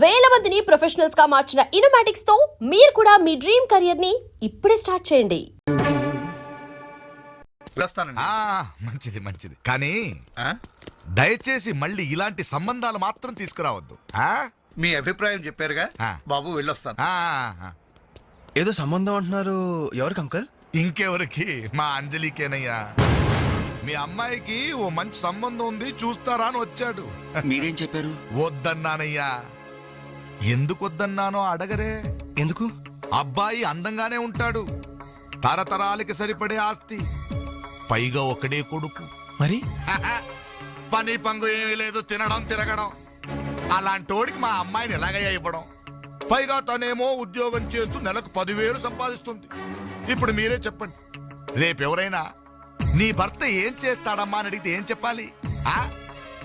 వేల మందిని ప్రొఫెషనల్స్ గా మార్చిన ఇనోమాటిక్స్ తో మీరు కూడా మీ డ్రీమ్ కెరియర్ ని ఇప్పుడే స్టార్ట్ చేయండి. మంచిది మంచిది కానీ దయచేసి మళ్ళీ ఇలాంటి సంబంధాలు మాత్రం తీసుకురావద్దు. మీ అభిప్రాయం చెప్పారుగా బాబు, వెళ్ళొస్తాను. ఏదో సంబంధం అంటున్నారు, ఎవరికి అంకల్? ఇంకెవరికి? మా అంజలికేనయ్యా. మీ అమ్మాయికి ఓ మంచి సంబంధం ఉంది, చూస్తారా అని వచ్చాడు. మీరేం చెప్పారు? వద్దన్నానయ్యా. ఎందుకు వద్దన్నానో అడగరే. ఎందుకు? అబ్బాయి అందంగానే ఉంటాడు, తరతరాలకి సరిపడే ఆస్తి, పైగా ఒకడే కొడుకు. మరి పని పంగు ఏమీ లేదు, తినడం తిరగడం. అలాంటోడికి మా అమ్మాయిని ఎలాగయ్యా ఇవ్వడం? పైగా తనేమో ఉద్యోగం చేస్తూ నెలకు 10,000 సంపాదిస్తుంది. ఇప్పుడు మీరే చెప్పండి, రేపెవరైనా నీ భర్త ఏం చేస్తాడమ్మా అని అడిగితే ఏం చెప్పాలి?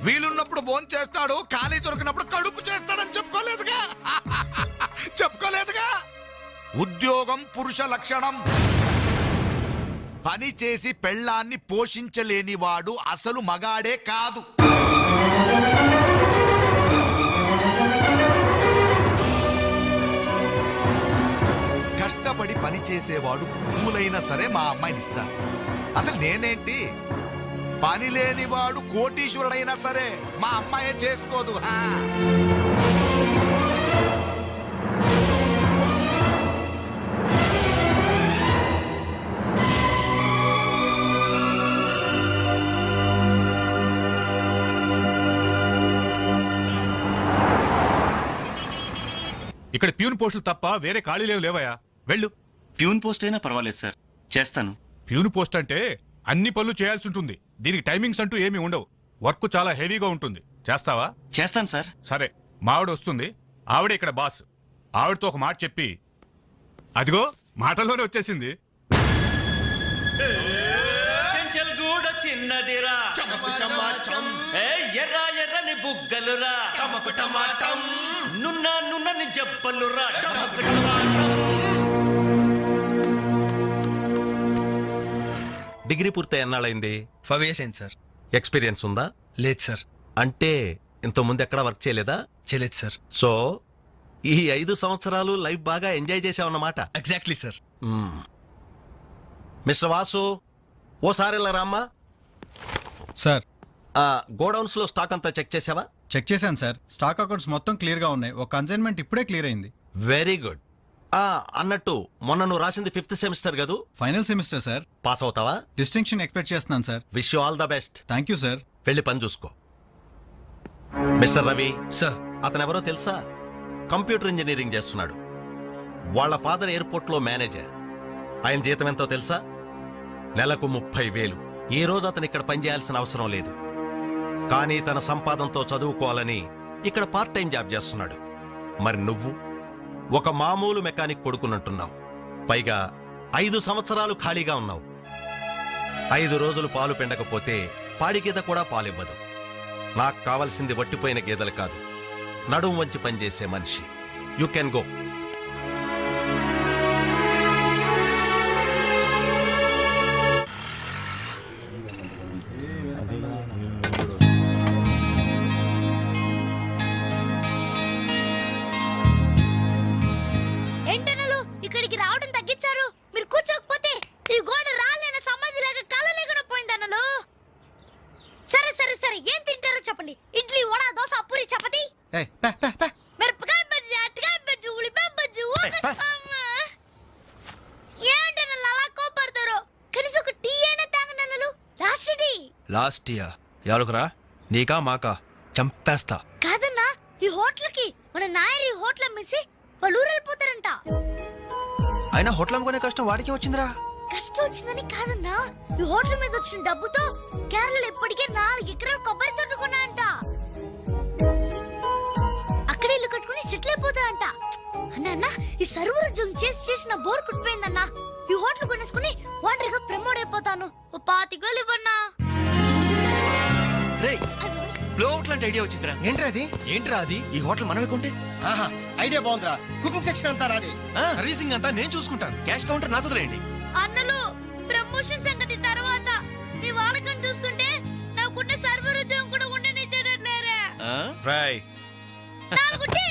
వీలున్నప్పుడు భోజనం చేస్తాడు, ఖాళీ దొరికినప్పుడు కడుపు చేస్తాడని చెప్పుకోలేదుగా. చెప్పుకోలేదుగా. ఉద్యోగం పురుష లక్షణం. పని చేసి పెళ్ళాన్ని పోషించలేని వాడు అసలు మగాడే కాదు. కష్టపడి పని చేసేవాడు పూలైనా సరే మా అమ్మాయిని ఇస్తాను. అసలు నేనేంటి, పని లేనివాడు కోటీశ్వరుడైనా సరే మా అమ్మాయే చేసుకోదు. ఇక్కడ ప్యూన్ పోస్టులు తప్ప వేరే ఖాళీలేవు లేవయా, వెళ్ళు. ప్యూన్ పోస్ట్ అయినా పర్వాలేదు సార్, చేస్తాను. ప్యూన్ పోస్ట్ అంటే అన్ని పనులు చేయాల్సి ఉంటుంది. దీనికి టైమింగ్స్ అంటూ ఏమీ ఉండవు. వర్క్ చాలా హెవీగా ఉంటుంది. చేస్తావా? చేస్తాను సార్. సరే, మావిడ వస్తుంది, ఆవిడే ఇక్కడ బాస్. ఆవిడతో ఒక మాట చెప్పి, అదిగో మాటల్లోనే వచ్చేసింది. చిన్నదిరా ఎర్ర ఎర్రని బుగ్గలురా, నున్న నున్నని జబ్బలురా. డిగ్రీ పూర్తి ఎన్నాళ్ళైంది? 5 years అయింది సార్. ఎక్స్పీరియన్స్ ఉందా? లేదు సార్. అంటే ఇంతకుముందు ఎక్కడా వర్క్ చేయలేదా? చేయలేదు సార్. సో ఈ 5 సంవత్సరాలు లైఫ్ బాగా ఎంజాయ్ చేసావన్నమాట. Exactly sir. మిస్టర్ వాసు, ఓసారి ఇలా రామ్మా. సార్, గోడౌన్స్ లో స్టాక్ అంతా చెక్ చేసావా? చెక్ చేశాను సార్. స్టాక్ అకౌంట్స్ మొత్తం క్లియర్ గా ఉన్నాయి. ఒక కన్సైన్మెంట్ ఇప్పుడే క్లియర్ అయింది. Very good. అన్నట్టు మొన్న నువ్వు రాసింది 5th సెమిస్టర్ కదూ? Final semester sir. పాస్ అవుతావా? డిస్టింక్షన్ ఎక్స్పెక్ట్ చేస్తున్నాను sir. Wish you all the best. Thank you sir. వెళ్ళి పని చూసుకో. Mister Ravi sir. అతను ఎవరో తెలుసా? కంప్యూటర్ ఇంజనీరింగ్ చేస్తున్నాడు. వాళ్ళ ఫాదర్ ఎయిర్పోర్ట్ లో మేనేజర్. ఆయన జీతం ఎంతో తెలుసా? నెలకు 30,000. ఈ రోజు అతను ఇక్కడ పనిచేయాల్సిన అవసరం లేదు, కానీ తన సంపాదనతో చదువుకోవాలని ఇక్కడ పార్ట్ టైం జాబ్ చేస్తున్నాడు. మరి నువ్వు ఒక మామూలు మెకానిక్ కొడుకున్నట్టున్నావు. పైగా 5 సంవత్సరాలు ఖాళీగా ఉన్నావు. 5 రోజులు పాలు పిండకపోతే పాడి గీత కూడా పాలివ్వదు. నాకు కావలసింది వట్టిపోయిన గేదెలు కాదు, నడుం వంచి పనిచేసే మనిషి. You can go. ఏంటనలు ఇక్కడికి రావడం తగ్గించారు? మీరు కూర్చోకపోతే ఈ గోడ రాలేన సమాధి లాగా కలలేకుండా పోయిందన్నలు. సరే సరే సరే, ఏం తింటారో చెప్పండి. ఇడ్లీ, వడ, దోశ, పూరి, చపాతి, మిరపకాయ బజ్జీ, అరటికాయ బజ్జీ, ఉల్లిపాయ బజ్జీ. ఏంటనలు అలా కోపడతారు? కనీసం ఒక టీ అయినా తాగనన్నలు. Last tea. లాస్ట్ ఇయర్ ఎవరుకురా? నీకా మాకా? చంపేస్తా. కాదన్నా, ఈ హోటల్ కి మన నాయర్ ఈ హోటల్ అమ్మేసి వాళ్ళు ఊరెళ్ళిపోతారంట. అయినా హోటల్ అమ్ముకునే కష్టం వాడికి వచ్చిందిరా. కష్టం వచ్చిందని కాదన్నా, ఈ హోటల్ మీద వచ్చిన డబ్బుతో కేరళలో ఇప్పటికే 4 ఎకరాలు కొబ్బరి తోట కొన్నా అంట. అక్కడ ఇల్లు కట్టుకుని సెటిల్ అయిపోతా అంట. అన్న ఈ సర్వర్ ఉద్యోగం చేసిన బోర్ కుట్టిపోయిందన్నా. ఈ హోటల్ కొనేసుకుని వాటర్ గా ప్రమోట్ అయిపోతాను. ఓ 25,000 ఇవ్వన్నా. బ్లోఅవుట్ లాంటి ఐడియా వచ్చిందిరా. ఏంట్రా అది? ఈ హోటల్ మనమే కొంటే ఐడియా బాగుందిరా. కుకింగ్ సెక్షన్ అంతా రాది, సర్వీసింగ్ అంతా నేను చూసుకుంటాను. క్యాష్ కౌంటర్ నాకు వదిలేయండి. అన్నలు, ప్రమోషన్ సంగతి తర్వాత. మీ వాళ్ళకం చూస్తుంటే నాకున్న సర్వర్ ఉద్యోగం కూడా ఉండనిచ్చేటట్లేరా. రాయ్ 4 టీ.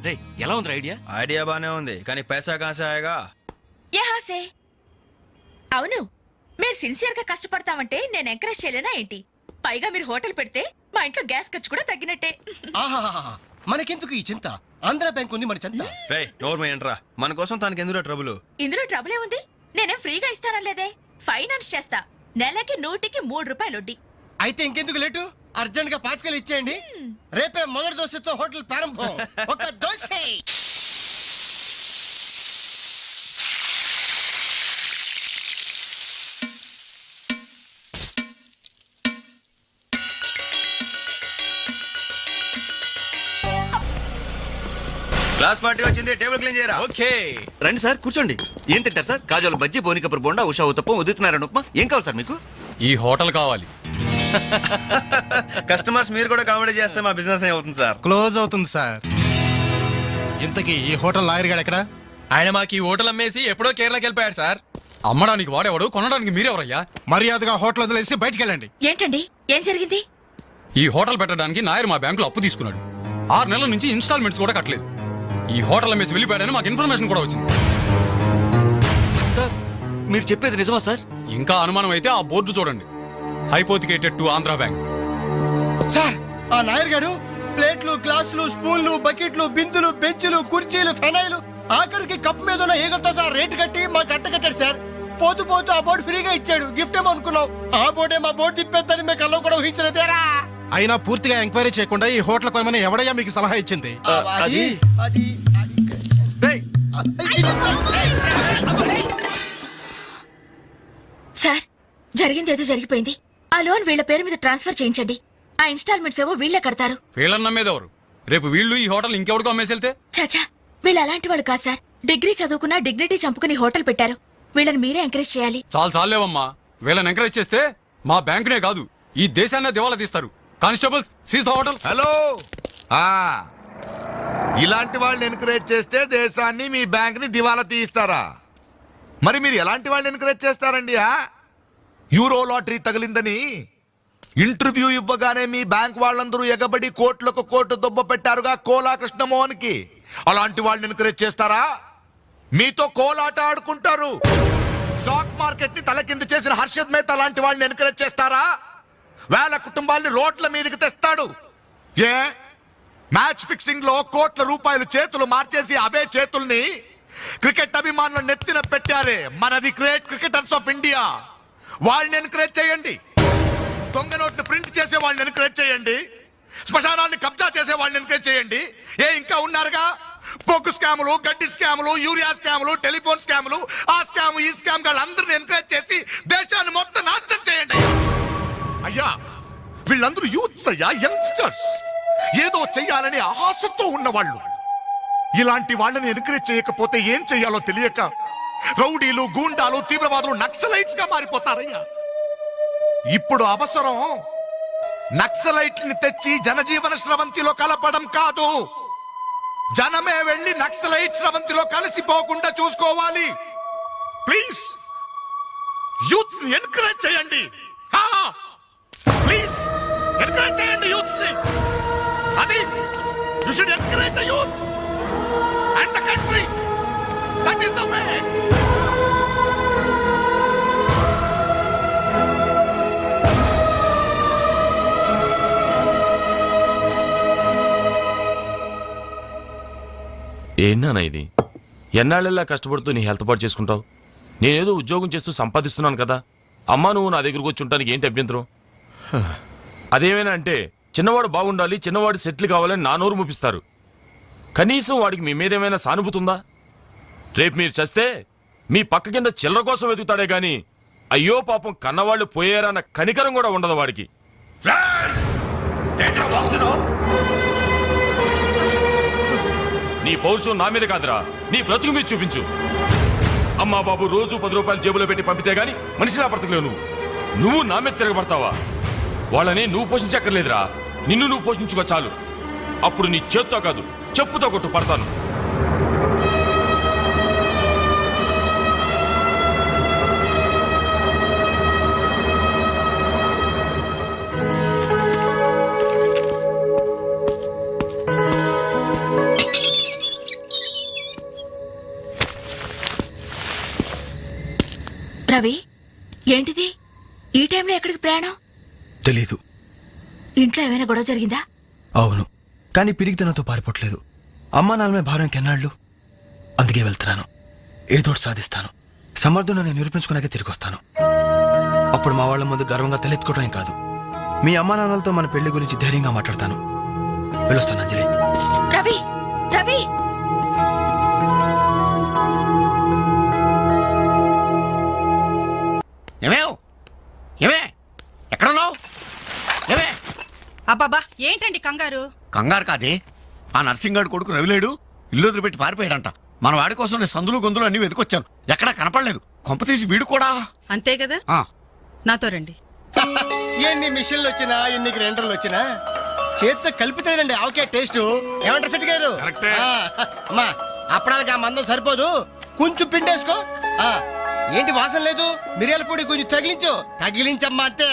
రే ఎలా ఉంది ఐడియా? ఐడియా బానే ఉంది కానీ పైసా కాసాయగా. యహాసే అవును, మీరు సిన్సియర్ గా కష్టపడతామంటే నేను ఎంకరేజ్ చేయలేనా ఏంటి? పైగా మీరు హోటల్ పెడితే మా ఇంట్లో గ్యాస్ ఖర్చు కూడా తగ్గినట్టే. ఆహాహాహా. మనకెందుకు ఈ చింత? ఆంధ్ర బ్యాంక్ ఉంది మన చింత. రే నోర్మ ఏంట్రా, మన కోసం తనకి ఎందులో ట్రబుల్? ఇందులో ట్రబుల్ ఏముంది? నేనేం ఫ్రీగా ఇస్తానలేదే, ఫైనాన్స్ చేస్తా. నెలకి 100కి 3 రూపాయలు వడ్డీ. అయితే ఇంకెందుకు లేటు? అర్జెంట్ గా పాతికలు ఇచ్చేయండి. రేపే మొదటి దోశతో హోటల్ ప్రారంభం. ఒక దోశ. క్లాస్ పార్టీ వచ్చింది, టేబుల్ క్లీన్ చేయరా. ఓకే రండి సార్ కూర్చోండి. ఏం తింటారు సార్? కాజాలు బజ్జీ, బోనికపూర్ బోండా, ఉషా ఉత్తప్పం, ఉదితనారాయణ ఉప్మా. ఏం కావాలి సార్ మీకు? ఈ హోటల్ కావాలి. కస్టమర్స్ మీరు కూడా కామెడీ చేస్తే మా బిజినెస్ అవుతుంది సార్. క్లోజ్ అవుతుంది సార్. ఇంతకీ ఈ హోటల్ లాయర్ గారు ఎక్కడ? ఆయన మాకు ఈ హోటల్ అమ్మేసి ఎప్పుడో కేరళకి వెళ్ళిపోయాడు సార్. అమ్మడానికి వాడేవాడు, కొనడానికి మీరెవరయ్యా? మర్యాదగా హోటల్ వదిలేసి బయటికి వెళ్ళండి. ఏంటండి, ఏం జరిగింది? ఈ హోటల్ పెట్టడానికి నాయర్ మా బ్యాంకులో అప్పు తీసుకున్నాడు. 6 నెలల నుంచి ఇన్స్టాల్మెంట్స్ కూడా కట్టలేదు. ఈ హోటల్ అమ్మేసి వెళ్ళిపోయాడని మాకు ఇన్ఫర్మేషన్ కూడా వచ్చింది. సార్ మీరు చెప్పేది నిజమా సార్? ఇంకా అనుమానం అయితే ఆ బోర్డు చూడండి, hypothecated to Andhra bank. Sir, ఆ నాయర్ గారు ప్లేట్లు, గ్లాసులు, స్పూన్లు, బకెట్లు, బిందులు, బెంచులు, కుర్చీలు, ఫెనాయిలు, ఆఖరికి కప్ మీద ఉన్న ఈగలతో సార్ రేటు కట్టి మాకు కట్టకట్టాడు సార్. పోతూ పోతూ ఆ బోర్డు ఫ్రీగా ఇచ్చాడు. గిఫ్ట్ ఏమో అనుకున్నాం. ఆ బోర్డే మా బోర్డు తిప్పేద్దని మేము కల్లో కూడా ఊహించలేదేరా. అయినా పూర్తిగా ఎంక్వైరీ చేయకుండా ఈ హోటల్ కొనమని ఎవడయ్యా మీకు సలహా ఇచ్చింది? అది అది సార్, జరిగిందేదో జరిగిపోయింది. ఆ లోన్ వీళ్ళ పేరు మీద ట్రాన్స్ఫర్ చేయించండి. ఆ ఇన్స్టాల్మెంట్స్ ఏవో వీళ్ళే కడతారు. వీళ్ళని నమ్మేదెవరు? రేపు వీళ్ళు ఈ హోటల్ ఇంకెవరికో అమ్మేసి వెళ్తే? చాచా, వీళ్ళు అలాంటి వాళ్ళు కాదు సార్. డిగ్రీ చదువుకున్నా డిగ్నిటీ చంపుకుని హోటల్ పెట్టారు. వీళ్ళని మీరే ఎంకరేజ్ చేయాలి. చాలేవమ్మా. వీళ్ళని ఎంకరేజ్ చేస్తే మా బ్యాంకునే కాదు ఈ దేశాన్నే దివాలా తీస్తారు. Constables, seize the hotel. Hello. ఇలాంటి వాళ్ళని ఎంకరేజ్ చేస్తే దేశాన్ని, మీ బ్యాంక్ ని దివాలా తీయిస్తారా? మరి మీరు ఎలాంటి వాళ్ళని ఎంకరేజ్ చేస్తారండి? యూరో లాటరీ తగిలిందని ఇంటర్వ్యూ ఇవ్వగానే మీ బ్యాంక్ వాళ్ళందరూ ఎగబడి కోట్లకు కోట్లు దొబ్బ పెట్టారుగా కోలా కృష్ణమోహన్ కి. అలాంటి వాళ్ళని ఎంకరేజ్ చేస్తారా? మీతో కోలాట ఆడుకుంటారు. స్టాక్ మార్కెట్ ని తలకిందు చేసిన హర్షద్ మేహతా లాంటి వాళ్ళని ఎంకరేజ్ చేస్తారా? వేల కుటుంబాల్ని రోడ్ల మీదకి తెస్తాడు. ఏ మ్యాచ్ ఫిక్సింగ్ లో కోట్ల రూపాయలు చేతులు మార్చేసి అవే చేతుల్ని క్రికెట్ అభిమానుల నెత్తిన పెట్టారే మనది గ్రేట్ క్రికెటర్స్ ఆఫ్ ఇండియా. వాళ్ళని ఎంకరేజ్ చేయండి. దొంగ నోట్ని ప్రింట్ చేసే వాళ్ళని ఎంకరేజ్ చేయండి. శ్మశానాన్ని కబ్జా చేసే వాళ్ళని ఎంకరేజ్ చేయండి. ఇంకా ఉన్నారుగా పొగ్గు స్కాములు, గడ్డి స్కాములు, యూరియా స్కాములు, టెలిఫోన్ స్కాములు, ఆ స్కామ్ ఈ స్కామ్ వాళ్ళందరినీ ఎంకరేజ్ చేసి దేశాన్ని మొత్తం నాశనం చేయండి. అయ్యా, వీళ్ళందరూ యూత్స్ అయ్యా, యంగ్స్టర్స్, ఏదో చెయ్యాలని ఆశతో ఉన్నవాళ్ళు. ఇలాంటి వాళ్ళని ఎంకరేజ్ చేయకపోతే ఏం చెయ్యాలో తెలియక రౌడీలు, గూండాలు, తీవ్రవాదులు, నక్సలైట్స్ గా మారిపోతారయ్యా. ఇప్పుడు అవసరం నక్సలైట్ని తెచ్చి జనజీవన స్రవంతిలో కలపడం కాదు, జనమే వెళ్ళి నక్సలైట్ స్రవంతిలో కలిసిపోకుండా చూసుకోవాలి. ప్లీజ్ యూత్స్ ని ఎంకరేజ్ చేయండి. ప్లీజ్ ఎంకరేజ్ చేయండి యూత్స్ ని. అది you should encourage the youth and the country. That is the way. ఏంటన్నా ఇది? ఎన్నాళ్ళెల్లా కష్టపడుతూ నీ హెల్త్ పాటు చేసుకుంటావు? నేనేదో ఉద్యోగం చేస్తూ సంపాదిస్తున్నాను కదా. అమ్మా నువ్వు నా దగ్గరకు వచ్చి ఉండటానికి ఏంటి అభ్యంతరం? అదేమైనా అంటే చిన్నవాడు బాగుండాలి, చిన్నవాడు సెటిల్ కావాలని నా నోరు ముపిస్తారు. కనీసం వాడికి మీ మీద ఏమైనా సానుభూతి ఉందా? రేపు మీరు చస్తే మీ పక్క కింద చిల్లర కోసం వెతుకుతాడే గాని అయ్యో పాపం కన్నవాళ్ళు పోయారన్న కనికరం కూడా ఉండదు వాడికి. నీ పౌరుషం నా మీద కాదురా, నీ బ్రతుకు మీద చూపించు. అమ్మా బాబు రోజు 10 రూపాయలు జేబులో పెట్టి పంపితే గాని మనిషిలా బ్రతకలేవు. నువ్వు నా మీద తిరగబడతావా? వాళ్ళని నువ్వు పోషించక్కర్లేదురా, నిన్ను నువ్వు పోషించుకో చాలు. అప్పుడు నీ చేత్తో కాదు చెప్పుతో కొట్టు పడతాను. రవి ఏంటిది ఈ టైంలో ఎక్కడికి ప్రయాణం? తెలీదు. ఇంట్లో ఏమైనా గొడవ జరిగిందా? అవును, కానీ పిరిగితనంతో పారిపోవట్లేదు. అమ్మా నాన్నమే భారం కెన్నాళ్ళు. అందుకే వెళ్తున్నాను. ఏదోటి సాధిస్తాను. సమర్థుని నేను నిరూపించుకున్నాకే తిరిగి వస్తాను. అప్పుడు మా వాళ్ళ ముందు గర్వంగా తలెత్తుకోవడం కాదు, మీ అమ్మా నాన్నలతో మన పెళ్లి గురించి ధైర్యంగా మాట్లాడతాను. వెళ్ళొస్తాను అంజలి. రవి రవి ఎక్కడున్నావు? ఏమే అబ్బాబా ఏంటండి కంగారు? కంగారు కాదే, ఆ నర్సింగాడు కొడుకు రవిలేడు ఇల్లు వదిలిపెట్టి పారిపోయాడంట. మన వాడి కోసం నేను సందులు గొంతులు అన్ని వెతికొచ్చాను, ఎక్కడా కనపడలేదు. కొంప తీసి వీడు కూడా. అంతే కదా, ఆ. నాతో రండి. ఎన్ని మిషన్లు వచ్చినా ఎన్ని గ్రైండర్లు వచ్చినా చేతితో కలిపితేనండి ఆవకే టేస్ట్. ఏమంటారు సెట్ గారు? అమ్మా అప్పడానికి ఆ మందం సరిపోదు, కొంచెం పిండేసుకో. ఏంటి వాసన లేదు? మిరియాల పొడి కొంచెం తగిలించమ్మా అంతే.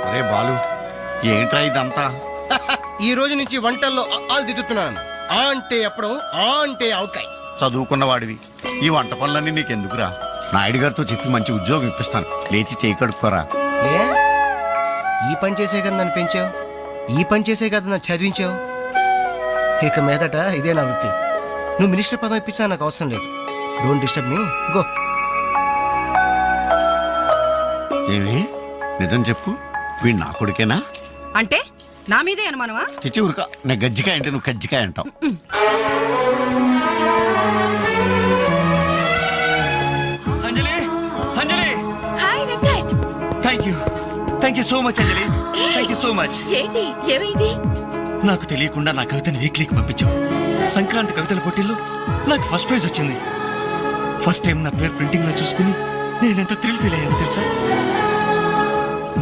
అరే బాలు, ఏంట్రా ఇదంతా? ఈ రోజు నుంచి వంటల్లో ఆలు దిద్దుతున్నాను. ఆ అంటే అప్పడం, ఆ అంటే ఆవకాయ. చదువుకున్న వాడివి, ఈ వంట పనులన్నీ నీకెందుకురా? నాయుడు గారితో చెప్పి మంచి ఉద్యోగం ఇప్పిస్తాను, లేచి చేయి కడుక్కోరా. ఈ పని చేసే కదా నన్ను పెంచావు, ఈ పని చేసే కదా నన్ను చదివించావు. ఇక మీదట ఇదే నా వృత్తి. నువ్వు మినిస్టర్ పదం ఇప్పించా నాకు అవసరం లేదు. Don't disturb me, go. ఏమి నిజం చెప్పు, వీడు నా కొడుకేనా? అంటే నా మీదే అనుమానమా? చిచ్చి ఊరుక, నేను గజ్జికాయ అంటే నువ్వు కజ్జికాయ అంటావు. Anjali, Anjali, hi Venkat. Thank you so much Anjali, thank you so much. ఏంటి ఏమైంది? నాకు తెలియకుండా నా కవితని వీక్లీకి పంపించావు. సంక్రాంతి కవితల పోటీల్లో నాకు ఫస్ట్ ప్రైజ్ వచ్చింది. ఫస్ట్ టైం నా పేరు ప్రింటింగ్ లో చూసుకుని నేనెంత థ్రిల్ ఫీల్ అయ్యాను తెలుసా?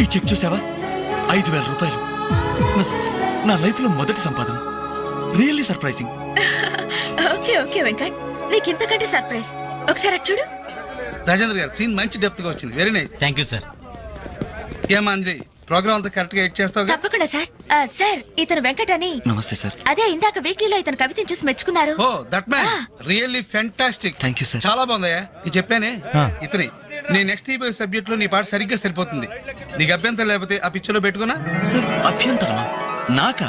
ఈ చెక్ చూసావా? 5,000 రూపాయలు. నా లైఫ్ లో మొదటి సంపాదన. Really surprising. Okay okay Venkat, నీకు ఇంతకంటే సర్ప్రైజ్. ఒకసారి అటు చూడు. రాజేంద్ర గారు సీన్ మంచి డెప్త్ గా వచ్చింది, very nice. Thank you sir. ఏమా అంజలి, ప్రోగ్రామ్ అంతా కరెక్ట్ గా ఎడ్ చేస్తావు? తప్పకుండా సార్. సార్ ఇతను వెంకట్ అని. నమస్తే సార్. అదే ఇందాక వీక్లీలో ఇతను కవితని చూసి మెచ్చుకున్నారు. Oh that man, really fantastic. Thank you sir. చాలా బాగుందయ్యా. నేను చెప్పానే ఇతని నీ నెక్స్ట్ ఈబోయ్ సబ్జెక్ట్ లో నీ పాట సరిగ్గా సరిపోతుంది. నీకు అభ్యంతరం లేకపోతే ఆ పిక్చర్లో పెట్టుకున్నా. సార్ అభ్యంతరమా? నాకా?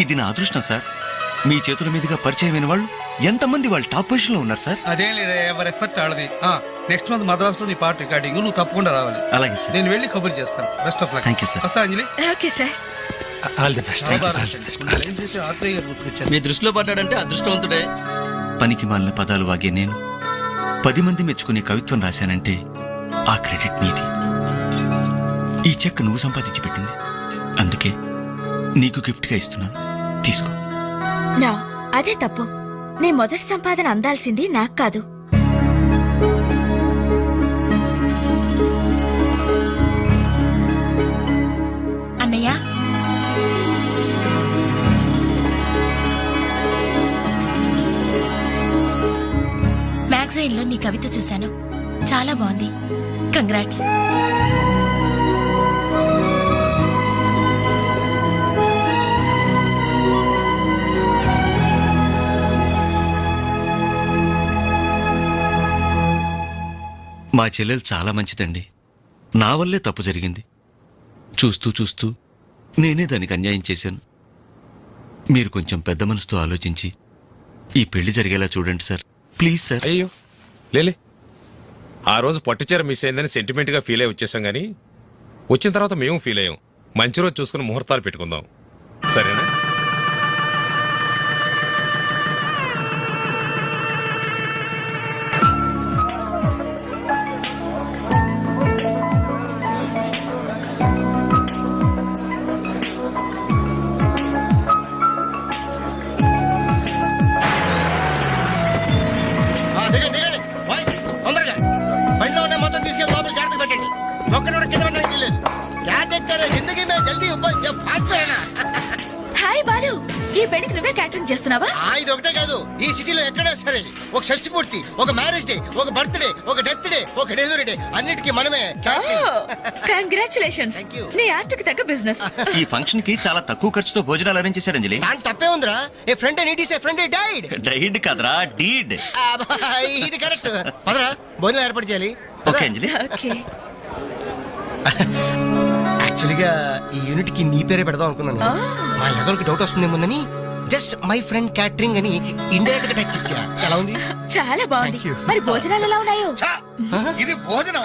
ఇది నా అదృష్టం సార్. మీ చేతుల మీదుగా పరిచయమైన వాళ్ళు ఎంతమంది వాళ్ళు టాప్ పొజిషన్ లో ఉన్నారు సార్. అదేం లేదా, ఎవరి ఎఫర్ట్ ఆడది. నెక్స్ట్ మంత్ మద్రాస్ లో నీ పాట రికార్డింగ్, నువ్వు తప్పకుండా రావాలి. అలాగే సార్. నేను వెళ్ళి కబుర్ చేస్తాను. Best of luck. Thank you sir. వస్తా Anjali. Okay sir. All the best. Athreya garu గుర్తుకొచ్చారు. మీ దృష్టిలో పడ్డాడంటే అదృష్టవంతుడే. పనికి మాలిన పదాలు వాగే నేను 10 మంది మెచ్చుకునే కవిత్వం రాశానంటే ఆ క్రెడిట్ నీది. ఈ చెక్ నువ్వు సంపాదించి పెట్టింది, అందుకే నీకు గిఫ్ట్ గా ఇస్తున్నాను, తీసుకో. నా అదే తప్పు. నీ మొదటి సంపాదన అందాల్సింది నాకు కాదు. అన్నయ్య, మ్యాగజైన్ లో నీ కవిత చూశాను, చాలా బాగుంది. కంగ్రాట్స్. మా చెల్లెలు చాలా మంచిదండి. నా వల్లే తప్పు జరిగింది. చూస్తూ చూస్తూ నేనే దానికి అన్యాయం చేశాను. మీరు కొంచెం పెద్ద మనసుతో ఆలోచించి ఈ పెళ్లి జరిగేలా చూడండి సార్, ప్లీజ్ సార్. అయ్యో లేలే, ఆ రోజు పట్టుచీర మిస్ అయిందని సెంటిమెంట్గా ఫీల్ అయ్యి వచ్చేసాం, కానీ వచ్చిన తర్వాత మేము ఫీల్ అయ్యాం. మంచి రోజు చూసుకుని ముహూర్తాలు పెట్టుకుందాం, సరేనా? తొందరగా బండిలో ఉన్న మొత్తం తీసుకెళ్ళి లోపల జాగ్రత్త పెట్టండి. ఒక్కడోడు కింద పడడానికి లేదు. జిందగీ మే జల్దీ ఫాస్ట్ అయినా. హాయ్ బాలు, ఈ పెళ్లికి నువ్వే క్యాటరింగ్ చేస్తున్నావా? ఇది ఒకటే కాదు, ఈ సిటీలో ఎక్కడైనా సరే ఒక షష్టి పూర్తి, ఒక మ్యారేజ్ డే, ఒక బర్త్డే, ఒక డెత్ డే, ఒక డెలివరీ డే, అన్నిటికీ మనమే. Congratulations, Thank you. నీ ఆర్ట్కి తగ్గ బిజినెస్. ఈ ఫంక్షన్ కి చాలా తక్కువ ఖర్చుతో భోజనాలు అరేంజ్ చేశారు అంజలి. దాని తప్పే ఉందిరా. A friend need is a friend died. Died కదరా, డీడ్. ఇది కరెక్ట్. పదరా భోజనం ఏర్పాటు చేయాలి. ఓకే అంజలి. ఓకే. యాక్చువల్గా ఈ యూనిట్ కి నీ పేరే పెడదాం అనుకున్నాను. మా ఎవరికి డౌట్ వస్తుందేమోనని జస్ట్ మై ఫ్రెండ్ క్యాటరింగ్ అని ఇండైరెక్ట్ గా టచ్ ఇచ్చా. ఎలా ఉంది? చాలా బాగుంది. Thank you. మరి భోజనాలు ఎలా ఉన్నాయో? ఛా! ఇది భోజనం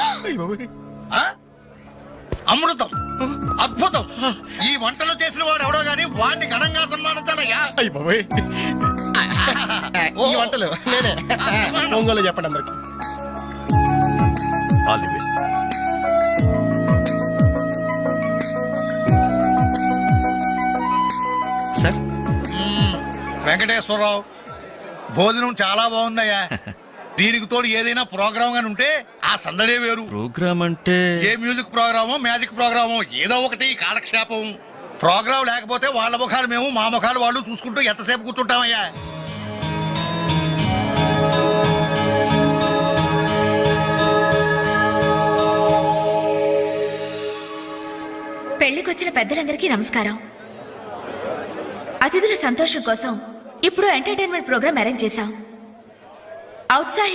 ఆ? అమృతం, అద్భుతం. ఈ వంటలు చేసిన వాడు ఎవడో గాని వాడిని ఘనంగా సన్మానించాలయ్యా. అయ్య బాబోయ్. ఈ వంటలు నేనే ఒంగోలు చెప్పండి అందరికి. All the best. Sir Venkateswararao, భోజనం చాలా బాగుందయ్యా. దీనికి తోడు ఏదైనా ప్రోగ్రామ్ గాని ఉంటే ఆ సందడే వేరు. ప్రోగ్రామ్ అంటే ఏ మ్యూజిక్ ప్రోగ్రామో మ్యాజిక్ ప్రోగ్రామో ఏదో ఒకటి కాలక్షేపం. ప్రోగ్రామ్ లేకపోతే వాళ్ళ ముఖాలు మేము, మా ముఖాలు వాళ్ళు చూసుకుంటూ ఎంతసేపు కూర్చుంటామయ్యా. పెళ్లికొచ్చిన పెద్దలందరికీ నమస్కారం. అతిథుల సంతోషం కోసం ఇప్పుడు ఎంటర్టైన్మెంట్ ప్రోగ్రామ్ అరేంజ్ చేశాం. ఔత్సాహిక